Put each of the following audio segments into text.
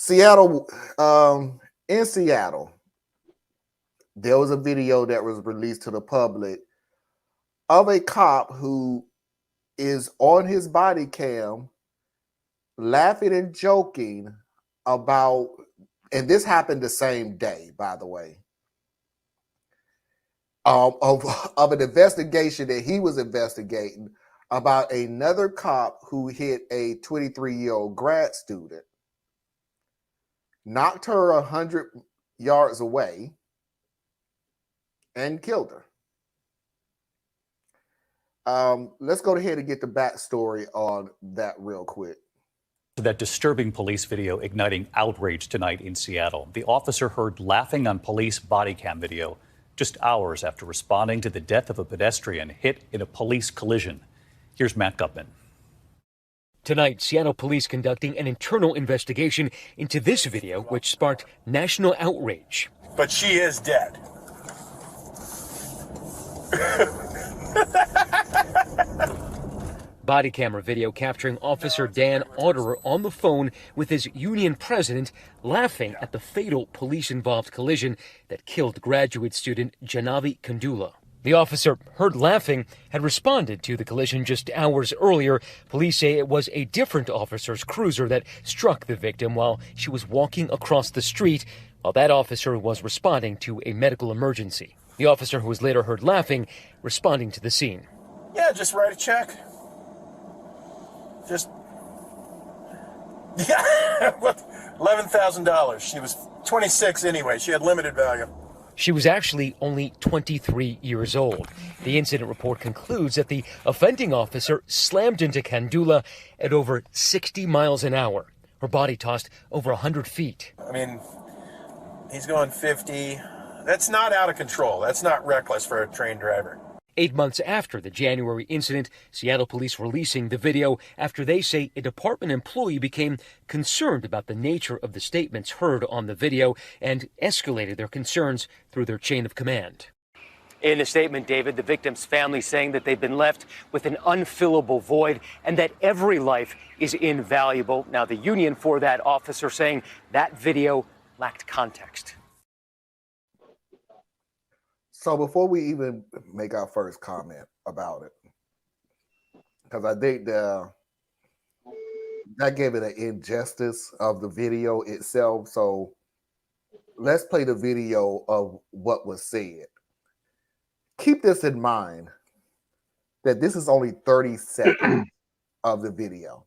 Seattle, in Seattle, there was a video that was released to the public of a cop who is on his body cam laughing and joking about, and this happened the same day, by the way, of an investigation that he was investigating about another cop who hit a 23-year-old grad student, knocked her 100 yards away, and killed her. Let's go ahead and get the backstory on that real quick. That disturbing police video igniting outrage tonight in Seattle. The officer heard laughing on police body cam video just hours after responding to the death of a pedestrian hit in a police collision. Here's Matt Gutman. Tonight, Seattle police conducting an internal investigation into this video, which sparked national outrage. But she is dead. Body camera video capturing Officer Dan Otterer on the phone with his union president laughing at the fatal police-involved collision that killed graduate student Janavi Kandula. The officer, heard laughing, had responded to the collision just hours earlier. Police say it was a different officer's cruiser that struck the victim while she was walking across the street, while that officer was responding to a medical emergency. The officer, who was later heard laughing, responding to the scene. Yeah, just write a check. Just, yeah, $11,000. She was 26 anyway. She had limited value. She was actually only 23 years old. The incident report concludes that the offending officer slammed into Kandula at over 60 miles an hour. Her body tossed over 100 feet. I mean, he's going 50. That's not out of control. That's not reckless for a trained driver. 8 months after the January incident, Seattle police releasing the video after they say a department employee became concerned about the nature of the statements heard on the video and escalated their concerns through their chain of command. In a statement, David, the victim's family saying that they've been left with an unfillable void and that every life is invaluable. Now, the union for that officer saying that video lacked context. So before we even make our first comment about it, because I think that gave it an injustice of the video itself. So let's play the video of what was said. Keep this in mind that this is only 30 seconds of the video.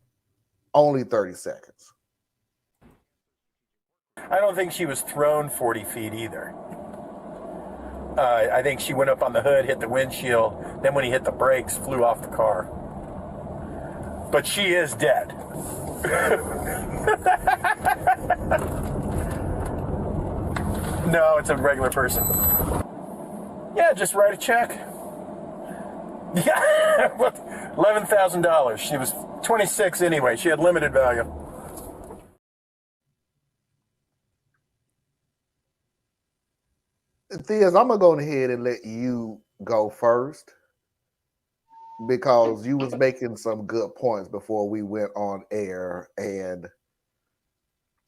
Only 30 seconds. I don't think she was thrown 40 feet either. I think she went up on the hood, hit the windshield, then when he hit the brakes, flew off the car. But she is dead. No, it's a regular person. Yeah, just write a check. Yeah, $11,000. She was 26 anyway. She had limited value. Theas, I'm gonna go ahead and let you go first because you was making some good points before we went on air, and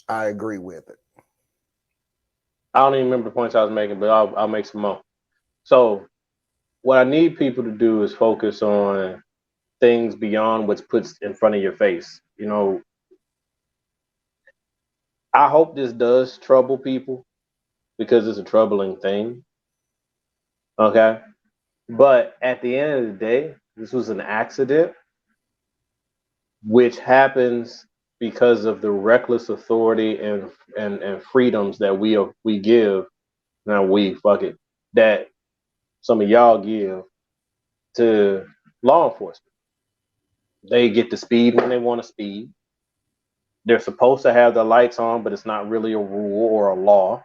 I agree with it. I don't even remember the points I was making, but I'll make some more. So what I need people to do is focus on things beyond what's put in front of your face. You know, I hope this does trouble people, because it's a troubling thing. Okay. But at the end of the day, this was an accident, which happens because of the reckless authority and freedoms that we give. Now that some of y'all give to law enforcement. They get to speed when they want to speed. They're supposed to have the lights on, but it's not really a rule or a law.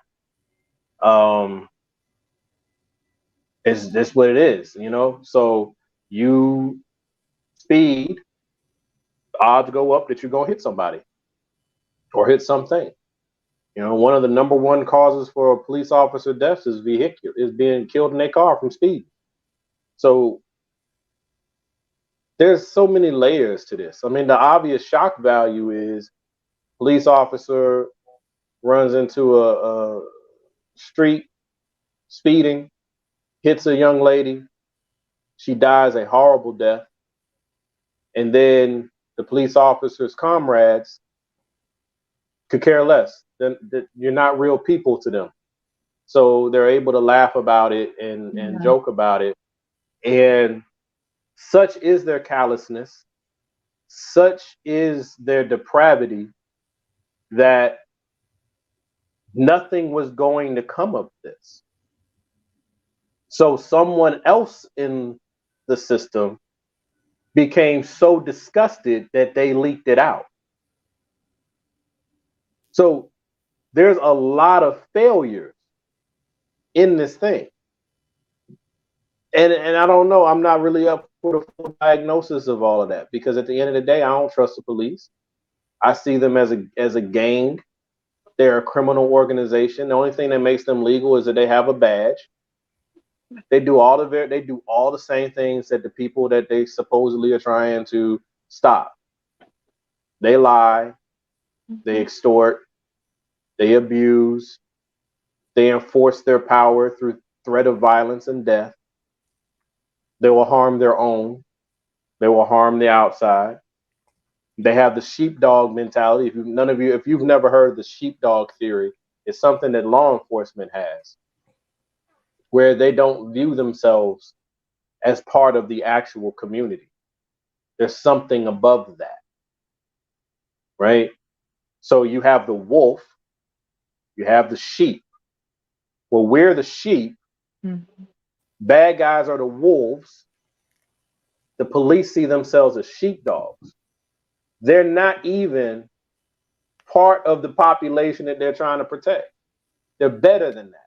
It's just what it is, you know. So you speed, odds go up that you're gonna hit somebody or hit something. You know, one of the number one causes for a police officer deaths is being killed in their car from speed. So there's so many layers to this. I mean, the obvious shock value is police officer runs into a street speeding, hits a young lady. She dies a horrible death. And then the police officer's comrades could care less. Then you're not real people to them. So they're able to laugh about it and joke about it. And such is their callousness, such is their depravity, that nothing was going to come of this. So someone else in the system became so disgusted that they leaked it out. So there's a lot of failures in this thing. And I don't know, I'm not really up for the full diagnosis of all of that, because at the end of the day, I don't trust the police. I see them as a gang. They're a criminal organization. The only thing that makes them legal is that they have a badge. They do all the same things that the people that they supposedly are trying to stop. They lie, they extort, they abuse, they enforce their power through threat of violence and death. They will harm their own. They will harm the outside. They have the sheepdog mentality. If you've never heard of the sheepdog theory, it's something that law enforcement has, where they don't view themselves as part of the actual community. There's something above that, right? So you have the wolf, you have the sheep. Well, we're the sheep. Mm-hmm. Bad guys are the wolves. The police see themselves as sheepdogs. They're not even part of the population that they're trying to protect. They're better than that.